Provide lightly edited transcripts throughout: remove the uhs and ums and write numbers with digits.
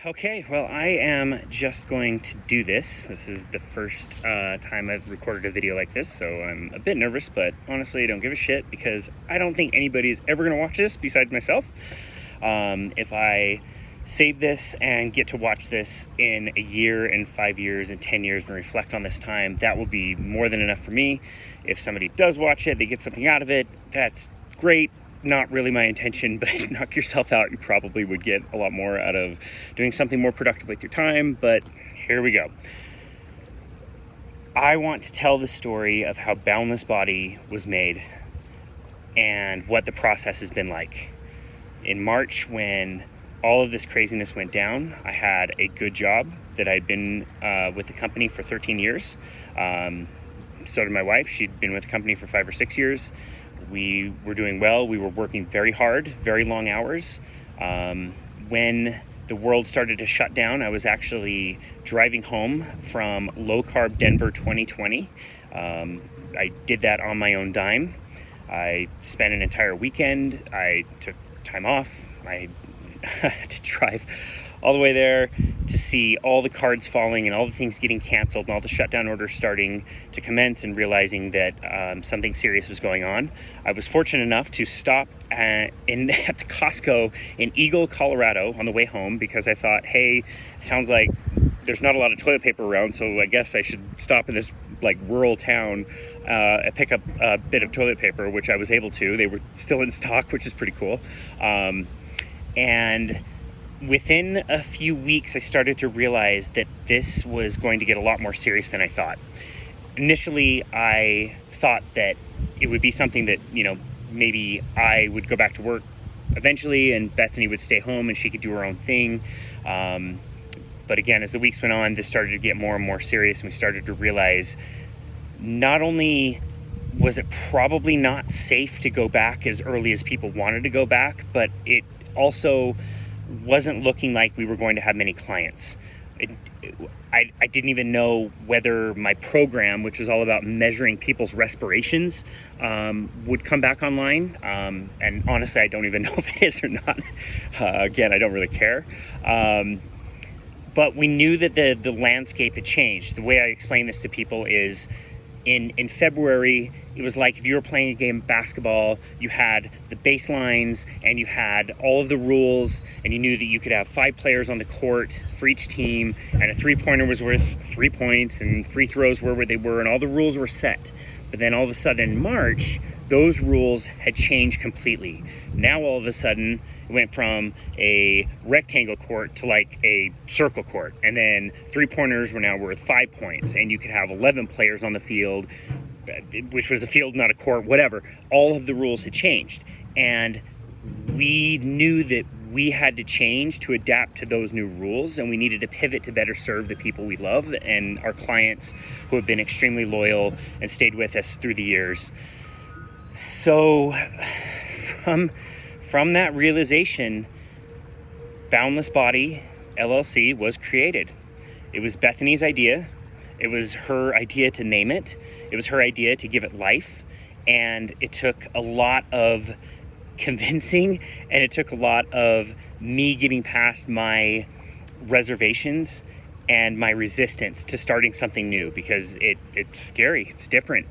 Okay, well, I am just going to do this. This is the first time I've recorded a video like this, so I'm a bit nervous, but honestly, I don't give a shit because I don't think anybody's ever going to watch this besides myself. If I save this and get to watch this in a year and 5 years and 10 years and reflect on this time, that will be more than enough for me. If somebody does watch it, they get something out of it, that's great. Not really my intention, but knock yourself out. You probably would get a lot more out of doing something more productive with your time, but here we go. I want to tell the story of how Boundless Body was made and what the process has been like. In March, when all of this craziness went down, I had a good job that I'd been with the company for 13 years. So did my wife. She'd been with the company for 5 or 6 years. We were doing well. We were working very hard, very long hours. When the world started to shut down, I was actually driving home from Low Carb Denver 2020. I did that on my own dime. I spent an entire weekend. I took time off. I had to drive all the way there to see all the cards falling and all the things getting canceled and all the shutdown orders starting to commence, and realizing that something serious was going on. I was fortunate enough to stop at the Costco in Eagle, Colorado on the way home, because I thought, hey, it sounds like there's not a lot of toilet paper around, so I guess I should stop in this rural town and pick up a bit of toilet paper, which I was able to. They were still in stock, which is pretty cool. And within a few weeks, I started to realize that this was going to get a lot more serious than I thought. Initially, I thought that it would be something that, maybe I would go back to work eventually and Bethany would stay home and she could do her own thing. But again, as the weeks went on, this started to get more and more serious, and we started to realize not only was it probably not safe to go back as early as people wanted to go back, but it also wasn't looking like we were going to have many clients. I didn't even know whether my program, which was all about measuring people's respirations, would come back online. And honestly, I don't even know if it is or not. Again, I don't really care. But we knew that the landscape had changed. The way I explain this to people is, in February, it was like if you were playing a game of basketball, you had the baselines and you had all of the rules, and you knew that you could have 5 players on the court for each team, and a 3-pointer was worth 3 points, and free throws were where they were, and all the rules were set. But then all of a sudden in March, those rules had changed completely. Now all of a sudden, it went from a rectangle court to a circle court. And then 3-pointers were now worth 5 points. And you could have 11 players on the field, which was a field, not a court, whatever. All of the rules had changed. And we knew that we had to change to adapt to those new rules, and we needed to pivot to better serve the people we love and our clients who have been extremely loyal and stayed with us through the years. So from that realization, Boundless Body LLC was created. It was Bethany's idea. It was her idea to name it. It was her idea to give it life. And it took a lot of convincing, and it took a lot of me getting past my reservations and my resistance to starting something new, because it's scary. It's different.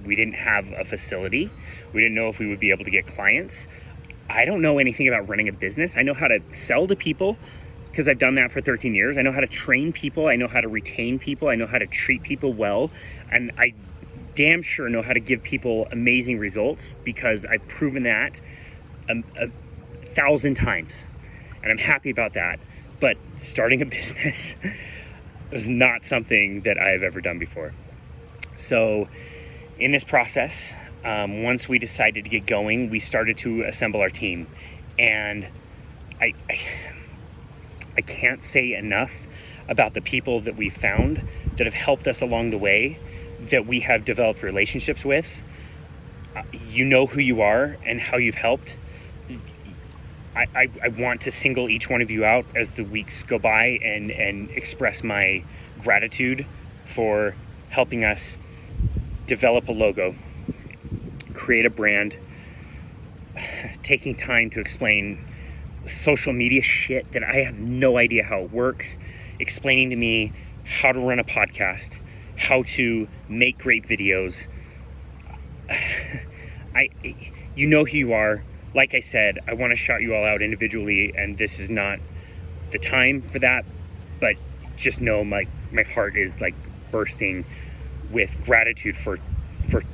We didn't have a facility. We didn't know if we would be able to get clients. I don't know anything about running a business. I know how to sell to people because I've done that for 13 years. I know how to train people. I know how to retain people. I know how to treat people well. And I damn sure know how to give people amazing results, because I've proven that a 1,000 times. And I'm happy about that. But starting a business was not something that I've ever done before. So in this process, once we decided to get going, we started to assemble our team. And I can't say enough about the people that we found that have helped us along the way, that we have developed relationships with. You know who you are and how you've helped. I want to single each one of you out as the weeks go by and express my gratitude for helping us develop a logo, create a brand, taking time to explain social media shit that I have no idea how it works, explaining to me how to run a podcast, how to make great videos. You know who you are. Like I said, I want to shout you all out individually, and this is not the time for that, but just know my heart is like bursting with gratitude for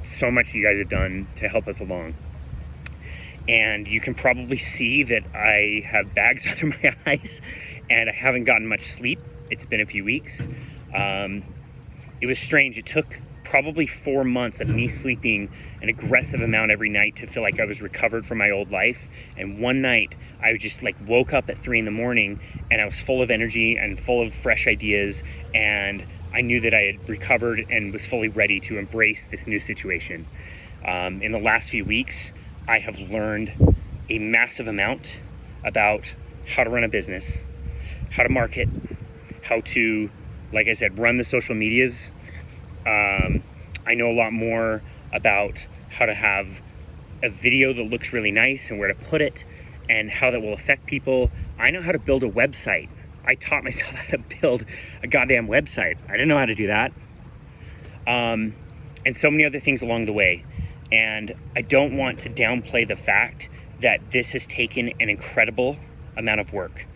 so much that you guys have done to help us along. And you can probably see that I have bags under my eyes and I haven't gotten much sleep. It's been a few weeks. It was strange. It took probably 4 months of me sleeping an aggressive amount every night to feel like I was recovered from my old life. And one night I just like woke up at 3 a.m. and I was full of energy and full of fresh ideas, and I knew that I had recovered and was fully ready to embrace this new situation. In the last few weeks, I have learned a massive amount about how to run a business, how to market, how to, like I said, run the social medias. I know a lot more about how to have a video that looks really nice and where to put it and how that will affect people. I know how to build a website. I taught myself how to build a goddamn website. I didn't know how to do that. And so many other things along the way. And I don't want to downplay the fact that this has taken an incredible amount of work.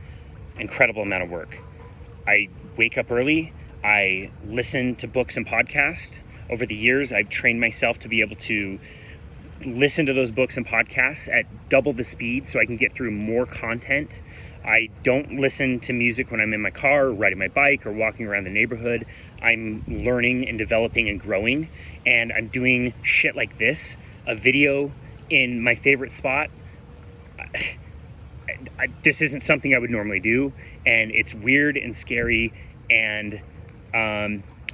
I wake up early. I listen to books and podcasts. Over the years, I've trained myself to be able to listen to those books and podcasts at double the speed so I can get through more content. I don't listen to music when I'm in my car or riding my bike or walking around the neighborhood. I'm learning and developing and growing, and I'm doing shit like this, a video in my favorite spot. This isn't something I would normally do, and it's weird and scary, and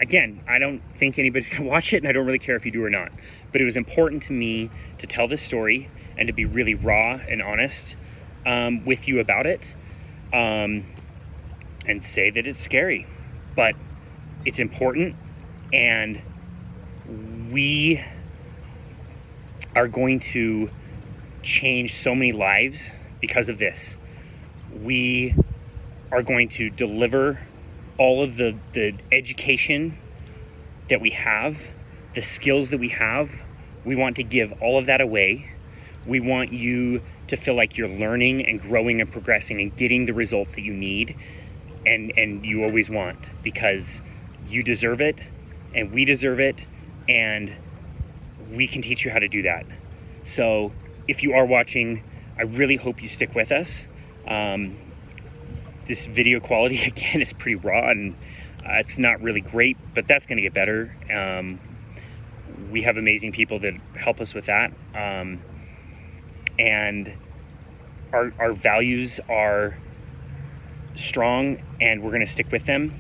again, I don't think anybody's gonna watch it, and I don't really care if you do or not, but it was important to me to tell this story and to be really raw and honest with you about it, and say that it's scary, but it's important, and we are going to change so many lives because of this. We are going to deliver all of the education that we have, the skills that we have. We want to give all of that away. We want you to feel like you're learning and growing and progressing and getting the results that you need and you always want, because you deserve it and we deserve it, and we can teach you how to do that. So if you are watching, I really hope you stick with us. This video quality, again, is pretty raw, and it's not really great, but that's going to get better. We have amazing people that help us with that. And our values are strong, and we're going to stick with them.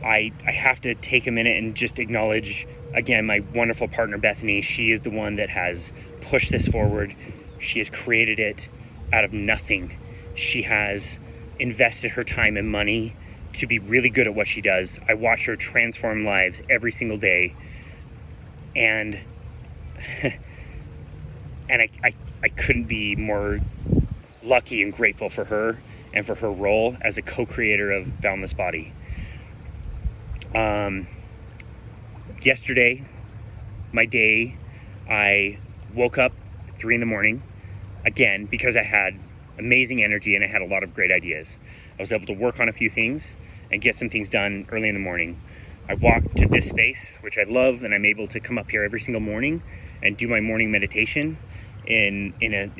I have to take a minute and just acknowledge, again, my wonderful partner, Bethany. She is the one that has pushed this forward. She has created it out of nothing. She has invested her time and money to be really good at what she does. I watch her transform lives every single day, and and I couldn't be more lucky and grateful for her and for her role as a co-creator of Boundless Body. Yesterday, my day, I woke up at 3 a.m, again, because I had amazing energy and I had a lot of great ideas. I was able to work on a few things and get some things done early in the morning. I walked to this space, which I love, and I'm able to come up here every single morning and do my morning meditation in an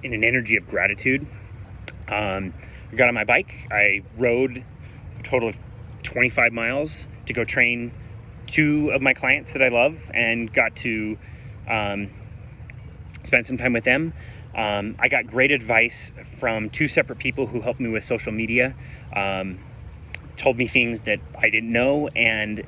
energy of gratitude. I got on my bike. I rode a total of 25 miles to go train 2 of my clients that I love, and got to spend some time with them. I got great advice from 2 separate people who helped me with social media, told me things that I didn't know, and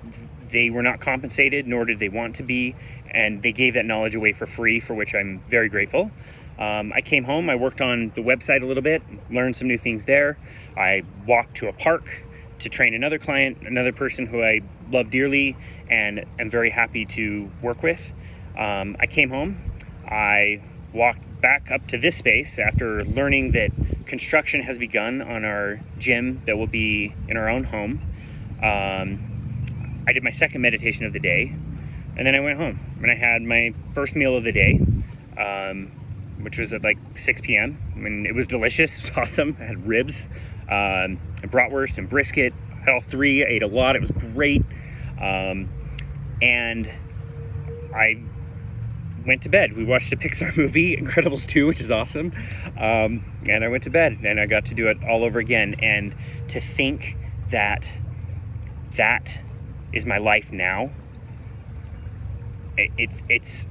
they were not compensated, nor did they want to be, and they gave that knowledge away for free, for which I'm very grateful. I came home, I worked on the website a little bit, learned some new things there. I walked to a park to train another client, another person who I love dearly and am very happy to work with. I came home, I walk back up to this space after learning that construction has begun on our gym that will be in our own home. I did my second meditation of the day, and then I went home and I had my first meal of the day, which was at like 6 p.m. I mean, it was delicious. It was awesome. I had ribs, and bratwurst and brisket. I had all three. I ate a lot. It was great. And I went to bed. We watched a Pixar movie, Incredibles 2, which is awesome. And I went to bed and I got to do it all over again. And to think that that is my life now, it's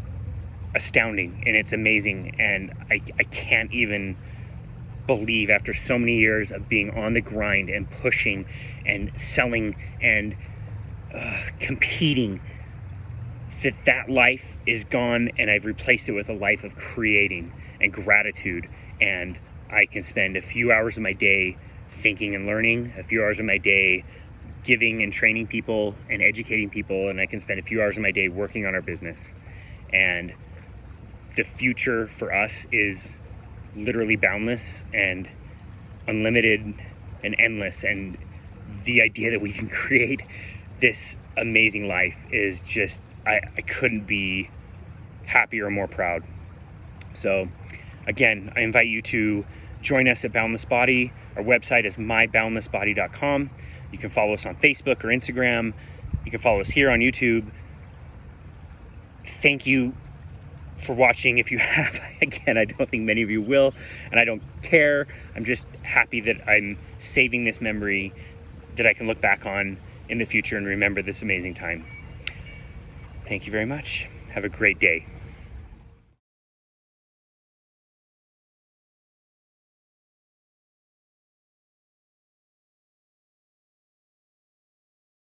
astounding and it's amazing. And I can't even believe, after so many years of being on the grind and pushing and selling and competing, that life is gone, and I've replaced it with a life of creating and gratitude. And I can spend a few hours of my day thinking and learning, a few hours of my day giving and training people and educating people, and I can spend a few hours of my day working on our business. And the future for us is literally boundless and unlimited and endless. And the idea that we can create this amazing life is just, I couldn't be happier or more proud. So again, I invite you to join us at Boundless Body. Our website is myboundlessbody.com. You can follow us on Facebook or Instagram. You can follow us here on YouTube. Thank you for watching. If you have, again, I don't think many of you will, and I don't care. I'm just happy that I'm saving this memory that I can look back on in the future and remember this amazing time. Thank you very much. Have a great day.